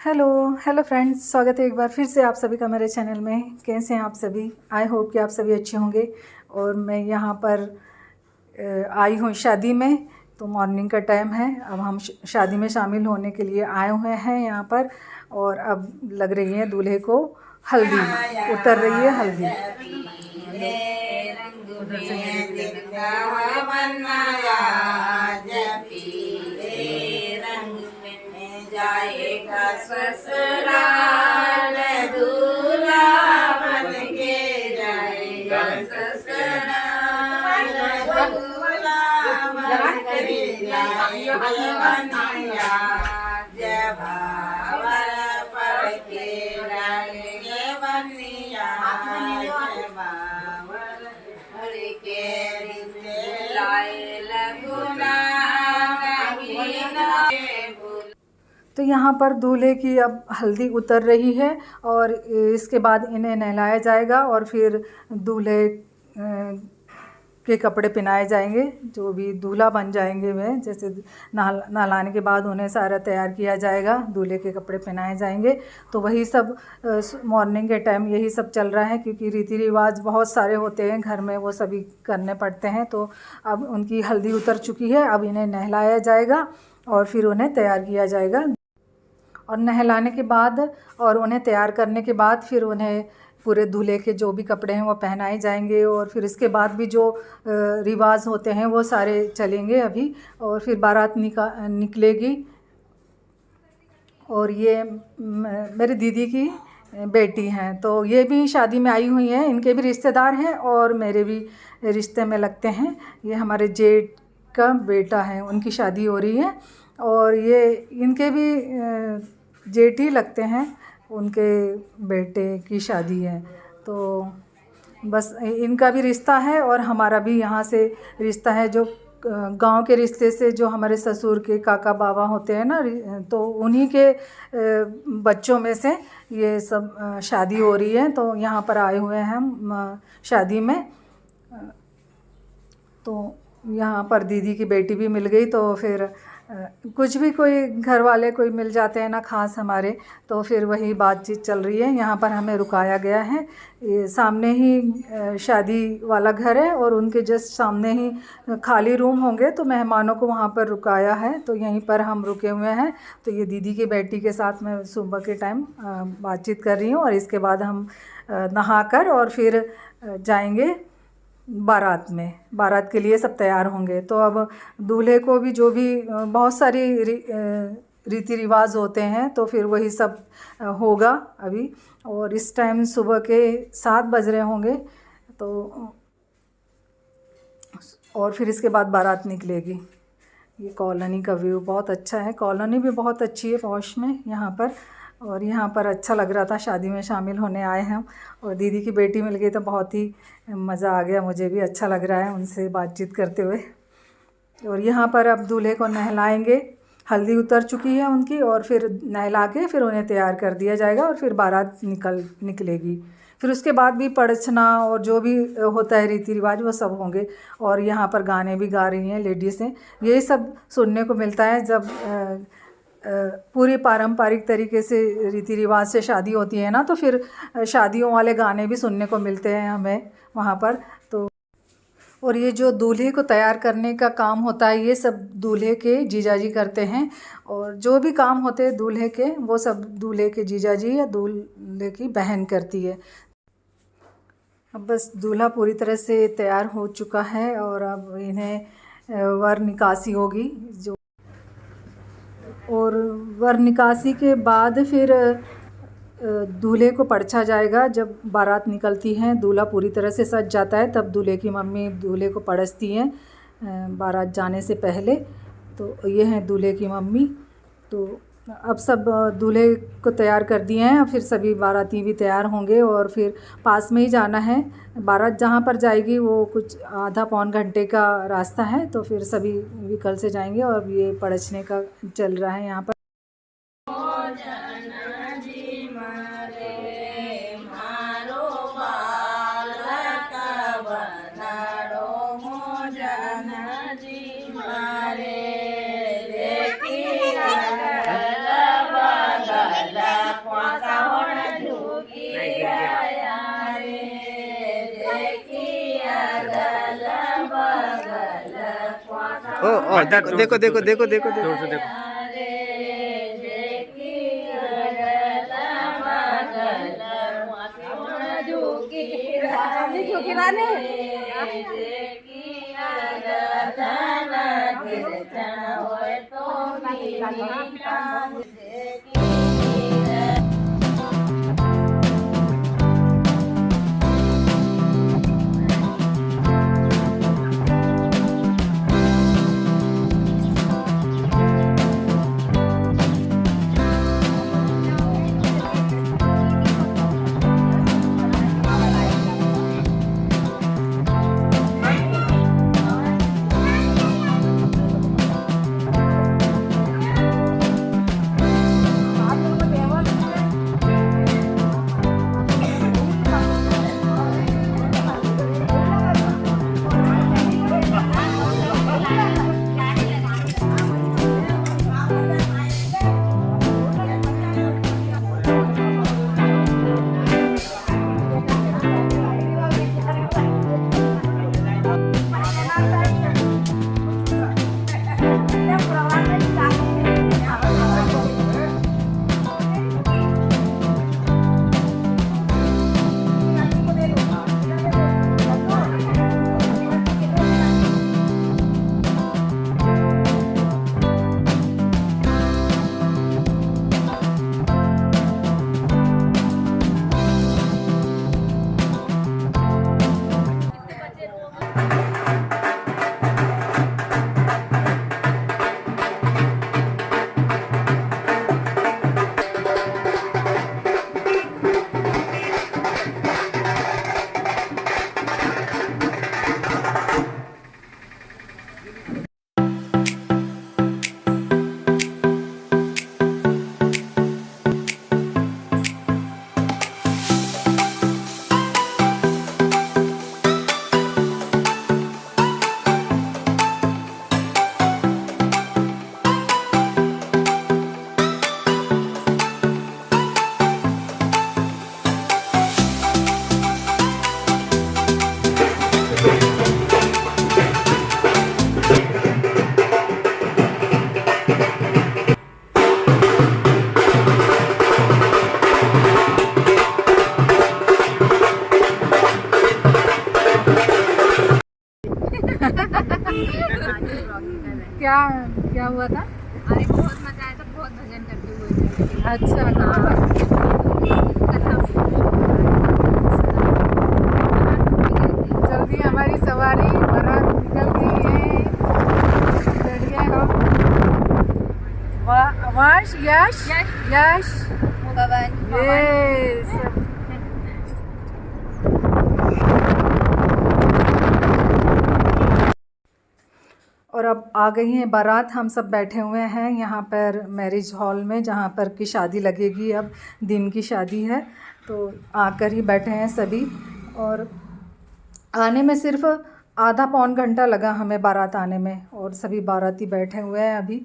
Hello hello friends, स्वागत है एक बार फिर से आप सभी का मेरे चैनल में। कैसे हैं आप सभी? आई होप कि आप सभी अच्छे होंगे। और मैं यहाँ पर आई हूँ शादी में, तो मॉर्निंग का टाइम है। अब हम शादी में शामिल होने के लिए आए हुए हैं यहाँ पर। और अब लग रही है दूल्हे को हल्दी, उतर रही है हल्दी। जाएगा ससुराल दूल्हा बन के जाएगा ससुराल दूल्हा बन के जाएगा बनिया जब बावर पड़ के जाएंगे बनिया जब बावर पड़ के लाए लगुना तो यहाँ पर दूल्हे की अब हल्दी उतर रही है और इसके बाद इन्हें नहलाया जाएगा और फिर दूल्हे के कपड़े पहनाए जाएंगे। जो भी दूल्हा बन जाएंगे वे, जैसे नहलाने के बाद उन्हें सारा तैयार किया जाएगा, दूल्हे के कपड़े पहनाए जाएंगे। तो वही सब मॉर्निंग के टाइम यही सब चल रहा है, क्योंकि रीति रिवाज बहुत सारे होते हैं घर में, वो सभी करने पड़ते हैं। तो अब उनकी हल्दी उतर चुकी है, अब इन्हें नहलाया जाएगा और फिर उन्हें तैयार किया जाएगा। और नहलाने के बाद और उन्हें तैयार करने के बाद फिर उन्हें पूरे दूल्हे के जो भी कपड़े हैं वो पहनाए जाएंगे। और फिर इसके बाद भी जो रिवाज होते हैं वो सारे चलेंगे अभी। और फिर बारात निकलेगी। और ये मेरी दीदी की बेटी हैं, तो ये भी शादी में आई हुई हैं। इनके भी रिश्तेदार हैं और मेरे भी रिश्ते में लगते हैं। ये हमारे जेठ का बेटा है, उनकी शादी हो रही है। और ये इनके भी जेठ ही लगते हैं, उनके बेटे की शादी है। तो बस इनका भी रिश्ता है और हमारा भी यहाँ से रिश्ता है। जो गांव के रिश्ते से जो हमारे ससुर के काका बाबा होते हैं ना, तो उन्हीं के बच्चों में से ये सब शादी हो रही है। तो यहाँ पर आए हुए हैं हम शादी में। तो यहाँ पर दीदी की बेटी भी मिल गई, तो फिर कुछ भी कोई घर वाले कोई मिल जाते हैं ना खास हमारे, तो फिर वही बातचीत चल रही है। यहाँ पर हमें रुकाया गया है, ये सामने ही शादी वाला घर है और उनके जस्ट सामने ही खाली रूम होंगे, तो मेहमानों को वहाँ पर रुकाया है। तो यहीं पर हम रुके हुए हैं। तो ये दीदी की बेटी के साथ मैं सुबह के टाइम बातचीत कर रही हूँ। और इसके बाद हम नहाकर और फिर जाएंगे बारात में। बारात के लिए सब तैयार होंगे। तो अब दूल्हे को भी जो भी बहुत सारी रीति रिवाज होते हैं, तो फिर वही सब होगा अभी। और इस टाइम सुबह के 7 बज रहे होंगे। तो और फिर इसके बाद बारात निकलेगी। ये कॉलोनी का व्यू बहुत अच्छा है, कॉलोनी भी बहुत अच्छी है पौष में यहाँ पर। और यहाँ पर अच्छा लग रहा था, शादी में शामिल होने आए हैं। और दीदी की बेटी मिल गई तो बहुत ही मज़ा आ गया, मुझे भी अच्छा लग रहा है उनसे बातचीत करते हुए। और यहाँ पर अब दूल्हे को नहलाएंगे, हल्दी उतर चुकी है उनकी, और फिर नहला के फिर उन्हें तैयार कर दिया जाएगा और फिर बारात निकलेगी। फिर उसके बाद भी पड़छना और जो भी होता है रीति रिवाज वो सब होंगे। और यहाँ पर गाने भी गा रही हैं लेडीज़ें। यही सब सुनने को मिलता है जब पूरी पारंपरिक तरीके से रीति रिवाज से शादी होती है ना, तो फिर शादियों वाले गाने भी सुनने को मिलते हैं हमें वहाँ पर। तो और ये जो दूल्हे को तैयार करने का काम होता है, ये सब दूल्हे के जीजाजी करते हैं। और जो भी काम होते हैं दूल्हे के, वो सब दूल्हे के जीजाजी या दूल्हे की बहन करती है। अब बस दूल्हा पूरी तरह से तैयार हो चुका है और अब इन्हें वर निकासी होगी। और वर निकासी के बाद फिर दूल्हे को परछा जाएगा। जब बारात निकलती है, दूल्हा पूरी तरह से सज जाता है, तब दूल्हे की मम्मी दूल्हे को परछती हैं बारात जाने से पहले। तो ये हैं दूल्हे की मम्मी। तो अब सब दूल्हे को तैयार कर दिए हैं, फिर सभी बाराती भी तैयार होंगे। और फिर पास में ही जाना है, बारात जहाँ पर जाएगी वो कुछ आधा पौन घंटे का रास्ता है। तो फिर सभी व्हीकल से जाएंगे और ये परछने का चल रहा है यहाँ पर। और देखो देखो देखो देखो देखो जोर से देखो। क्या क्या हुआ था? अरे बहुत मजा आया था, बहुत भजन करते हुए। अच्छा, कहाँ पर? जल्दी हमारी सवारी बारात निकल गई है, बैठ गए हम। वंश, यश, यश, ये सब और अब आ गई हैं बारात। हम सब बैठे हुए हैं यहाँ पर मैरिज हॉल में, जहाँ पर की शादी लगेगी। अब दिन की शादी है तो आकर ही बैठे हैं सभी। और आने में सिर्फ आधा पौन घंटा लगा हमें बारात आने में, और सभी बाराती बैठे हुए हैं अभी।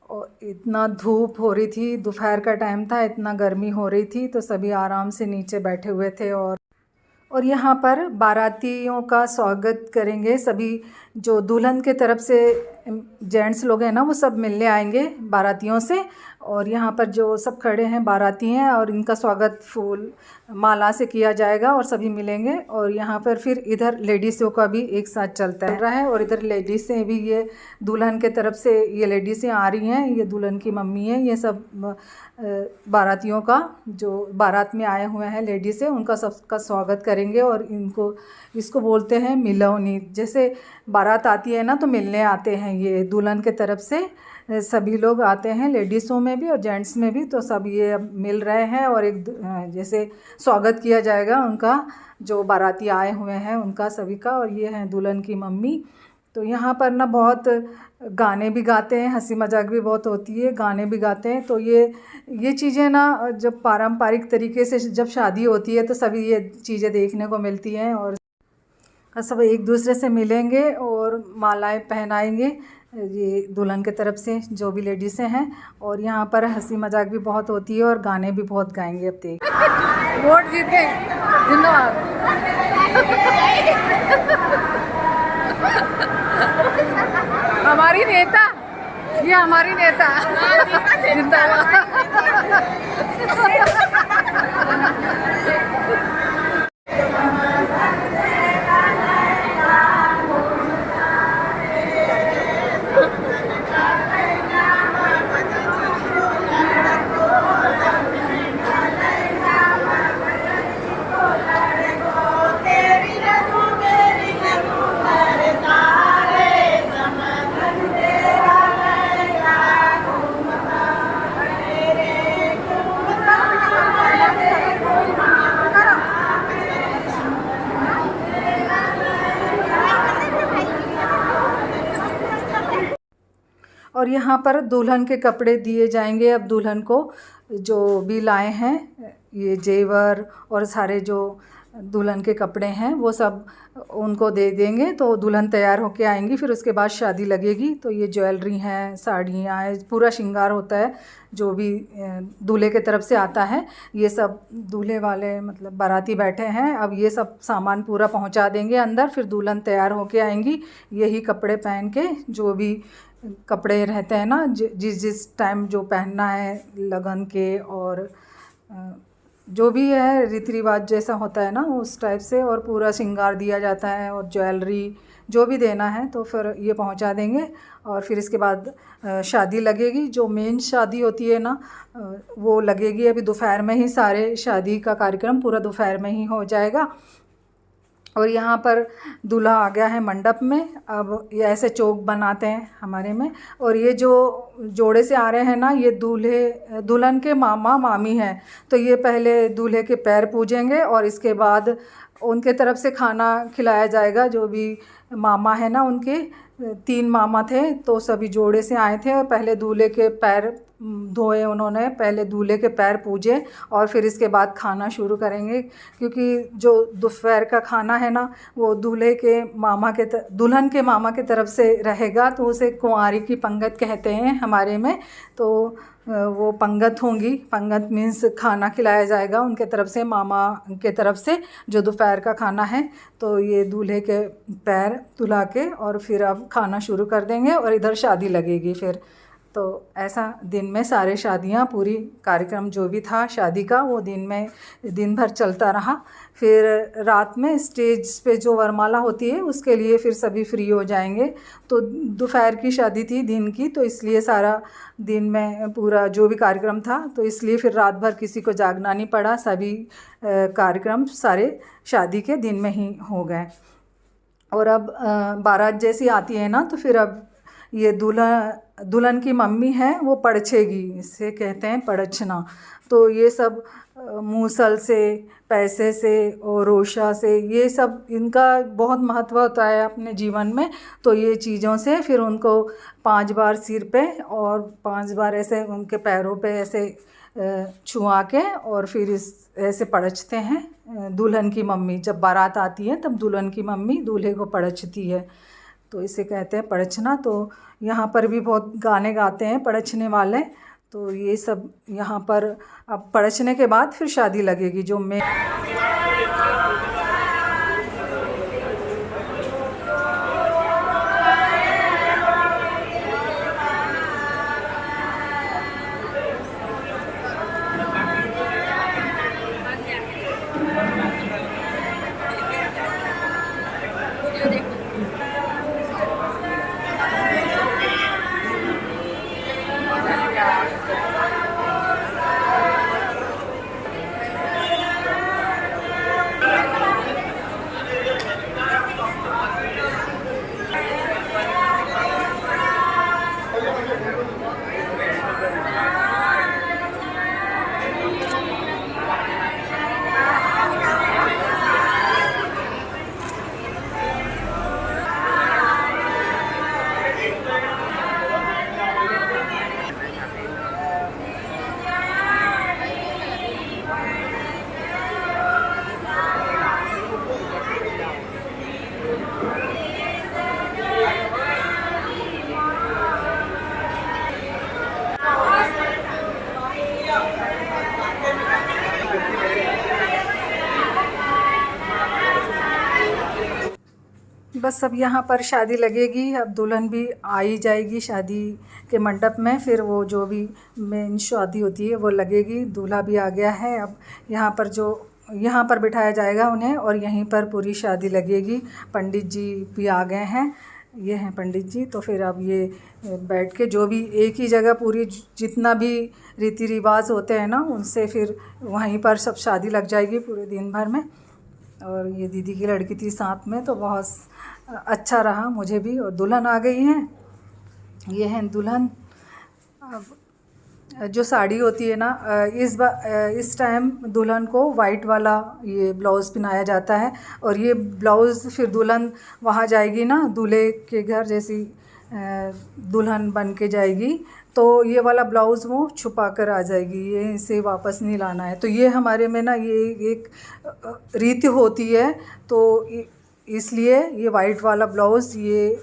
और इतना धूप हो रही थी, दोपहर का टाइम था, इतना गर्मी हो रही थी, तो सभी आराम से नीचे बैठे हुए थे। और यहाँ पर बारातियों का स्वागत करेंगे सभी। जो दुल्हन के तरफ से जेंट्स लोग हैं ना, वो सब मिलने आएंगे बारातियों से। और यहाँ पर जो सब खड़े हैं बाराती हैं, और इनका स्वागत फूल माला से किया जाएगा और सभी मिलेंगे। और यहाँ पर फिर इधर लेडीज़ों का भी एक साथ चलता रहा है, और इधर लेडीज़ें भी, ये दुल्हन के तरफ से ये लेडीज़ें आ रही हैं, ये दुल्हन की मम्मी है। ये सब बारातियों का, जो बारात में आए हुए हैं लेडीज़ है, उनका सबका स्वागत करेंगे। और इसको बोलते हैं मिलौनी। जैसे बारात आती है ना तो मिलने आते हैं, ये दुल्हन के तरफ से सभी लोग आते हैं, लेडीज़ों में भी और जेंट्स में भी। तो सब ये अब मिल रहे हैं और एक जैसे स्वागत किया जाएगा उनका, जो बाराती आए हुए हैं उनका सभी का। और ये हैं दुल्हन की मम्मी। तो यहाँ पर ना बहुत गाने भी गाते हैं, हंसी मजाक भी बहुत होती है, गाने भी गाते हैं। तो ये चीज़ें ना, जब पारंपरिक तरीके से जब शादी होती है तो सभी ये चीज़ें देखने को मिलती हैं। और सब एक दूसरे से मिलेंगे और मालाएं पहनाएंगे ये दुल्हन के तरफ से, जो भी लेडीज़ें हैं। और यहाँ पर हंसी मजाक भी बहुत होती है और गाने भी बहुत गाएंगे। अब देख वोट जीते, जिंदाबाद। हमारी नेता, ये हमारी नेता जिंदाबाद। और यहाँ पर दुल्हन के कपड़े दिए जाएंगे। अब दुल्हन को जो भी लाए हैं ये जेवर और सारे जो दुल्हन के कपड़े हैं वो सब उनको दे देंगे, तो दुल्हन तैयार होके आएंगी। फिर उसके बाद शादी लगेगी। तो ये ज्वेलरी हैं, साड़ियाँ हैं, पूरा श्रृंगार होता है जो भी दूल्हे के तरफ से आता है। ये सब दूल्हे वाले मतलब बाराती बैठे हैं, अब ये सब सामान पूरा पहुंचा देंगे अंदर। फिर दुल्हन तैयार होके आएंगी यही कपड़े पहन के, जो भी कपड़े रहते हैं ना जिस जिस टाइम जो पहनना है लगन के, और जो भी है रीति रिवाज जैसा होता है ना उस टाइप से, और पूरा श्रृंगार दिया जाता है और ज्वेलरी जो भी देना है तो फिर ये पहुंचा देंगे। और फिर इसके बाद शादी लगेगी। जो मेन शादी होती है ना वो लगेगी अभी दोपहर में ही, सारे शादी का कार्यक्रम पूरा दोपहर में ही हो जाएगा। और यहाँ पर दूल्हा आ गया है मंडप में। अब ये ऐसे चौक बनाते हैं हमारे में, और ये जो जोड़े से आ रहे हैं ना ये दुल्हन के मामा मामी हैं, तो ये पहले दूल्हे के पैर पूजेंगे और इसके बाद उनके तरफ से खाना खिलाया जाएगा। जो भी मामा है ना उनके 3 मामा थे, तो सभी जोड़े से आए थे और पहले दूल्हे के पैर धोए उन्होंने, पहले दूल्हे के पैर पूजे और फिर इसके बाद खाना शुरू करेंगे। क्योंकि जो दोपहर का खाना है ना वो दूल्हे के मामा के दुल्हन के मामा के तरफ से रहेगा, तो उसे कुंवारी की पंगत कहते हैं हमारे में। तो वो पंगत होंगी, पंगत मीन्स खाना खिलाया जाएगा उनके तरफ से, मामा के तरफ से जो दोपहर का खाना है। तो ये दूल्हे के पैर धुला के और फिर अब खाना शुरू कर देंगे और इधर शादी लगेगी फिर। तो ऐसा दिन में सारे शादियां, पूरी कार्यक्रम जो भी था शादी का वो दिन भर चलता रहा। फिर रात में स्टेज पे जो वरमाला होती है उसके लिए फिर सभी फ्री हो जाएंगे। तो दोपहर की शादी थी दिन की, तो इसलिए सारा दिन में पूरा जो भी कार्यक्रम था, तो इसलिए फिर रात भर किसी को जागना नहीं पड़ा, सभी कार्यक्रम सारे शादी के दिन में ही हो गए। और अब बारात जैसी आती है ना तो फिर अब ये दुल्हन की मम्मी है वो पड़छेगी, इसे कहते हैं पड़छना। तो ये सब मूसल से, पैसे से और रोशा से, ये सब इनका बहुत महत्व होता है अपने जीवन में। तो ये चीज़ों से फिर उनको 5 बार सिर पे और 5 बार ऐसे उनके पैरों पे ऐसे छुआ के और फिर ऐसे पड़छते हैं दुल्हन की मम्मी। जब बारात आती है तब दुल्हन की मम्मी दूल्हे को पड़छती है, तो इसे कहते हैं पड़छना। तो यहाँ पर भी बहुत गाने गाते हैं पड़छने वाले। तो ये सब यहाँ पर अब पड़छने के बाद फिर शादी लगेगी जो मैं बस अब यहाँ पर शादी लगेगी। अब दुल्हन भी आ ही जाएगी शादी के मंडप में, फिर वो जो भी मेन शादी होती है वो लगेगी। दूल्हा भी आ गया है। अब यहाँ पर बिठाया जाएगा उन्हें और यहीं पर पूरी शादी लगेगी। पंडित जी भी आ गए हैं, ये हैं पंडित जी। तो फिर अब ये बैठ के जो भी एक ही जगह पूरी जितना भी रीति रिवाज होते हैं ना, उनसे फिर वहीं पर सब शादी लग जाएगी पूरे दिन भर में। और ये दीदी की लड़की थी साथ में, तो बहुत अच्छा रहा मुझे भी। और दुल्हन आ गई हैं, ये हैं दुल्हन। अब जो साड़ी होती है ना, इस टाइम दुल्हन को वाइट वाला ये ब्लाउज़ पहनाया जाता है। और ये ब्लाउज़ फिर दुल्हन वहाँ जाएगी ना दूल्हे के घर, जैसी दुल्हन बन के जाएगी, तो ये वाला ब्लाउज़ वो छुपा कर आ जाएगी, ये इसे वापस नहीं लाना है। तो ये हमारे में ना ये एक रीति होती है, तो इसलिए ये वाइट वाला ब्लाउज़, ये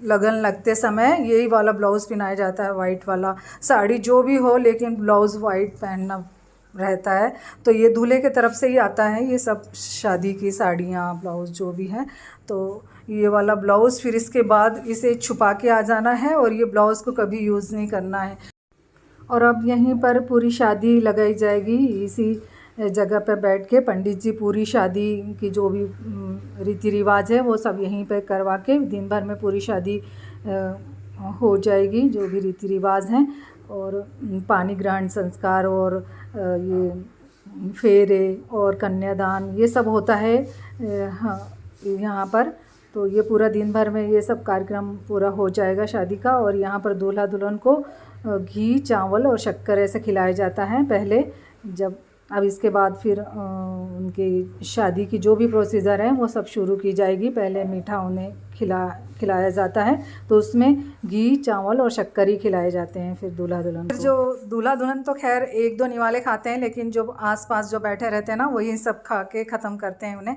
लगन लगते समय यही वाला ब्लाउज़ पहनाया जाता है, वाइट वाला। साड़ी जो भी हो, लेकिन ब्लाउज़ वाइट पहनना रहता है। तो ये दूल्हे के तरफ से ही आता है, ये सब शादी की साड़ियाँ, ब्लाउज़ जो भी है। तो ये वाला ब्लाउज़ फिर इसके बाद इसे छुपा के आ जाना है और ये ब्लाउज़ को कभी यूज़ नहीं करना है। और अब यहीं पर पूरी शादी लगाई जाएगी, इसी जगह पर बैठ के पंडित जी पूरी शादी की जो भी रीति रिवाज है वो सब यहीं पर करवा के दिन भर में पूरी शादी हो जाएगी, जो भी रीति रिवाज हैं। और पानी ग्रहण संस्कार और ये फेरे और कन्यादान ये सब होता है हाँ यहाँ पर। तो ये पूरा दिन भर में ये सब कार्यक्रम पूरा हो जाएगा शादी का। और यहाँ पर दूल्हा दुल्हन को घी, चावल और शक्कर ऐसे खिलाया जाता है पहले, जब अब इसके बाद फिर उनकी शादी की जो भी प्रोसीजर है वो सब शुरू की जाएगी। पहले मीठा उन्हें खिलाया जाता है, तो उसमें घी, चावल और शक्कर ही खिलाए जाते हैं फिर दूल्हा दुल्हन को। जो दूल्हा दुल्हन तो खैर एक दो निवाले खाते हैं, लेकिन जो आसपास जो बैठे रहते हैं ना, वही सब खा के ख़त्म करते हैं उन्हें।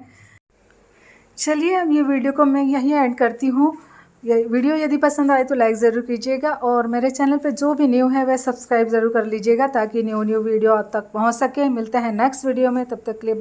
चलिए अब ये वीडियो को मैं यहीं ऐड करती हूँ। ये वीडियो यदि पसंद आए तो लाइक ज़रूर कीजिएगा, और मेरे चैनल पे जो भी न्यू है वह सब्सक्राइब ज़रूर कर लीजिएगा, ताकि न्यू वीडियो आप तक पहुँच सके। मिलते हैं नेक्स्ट वीडियो में, तब तक के लिए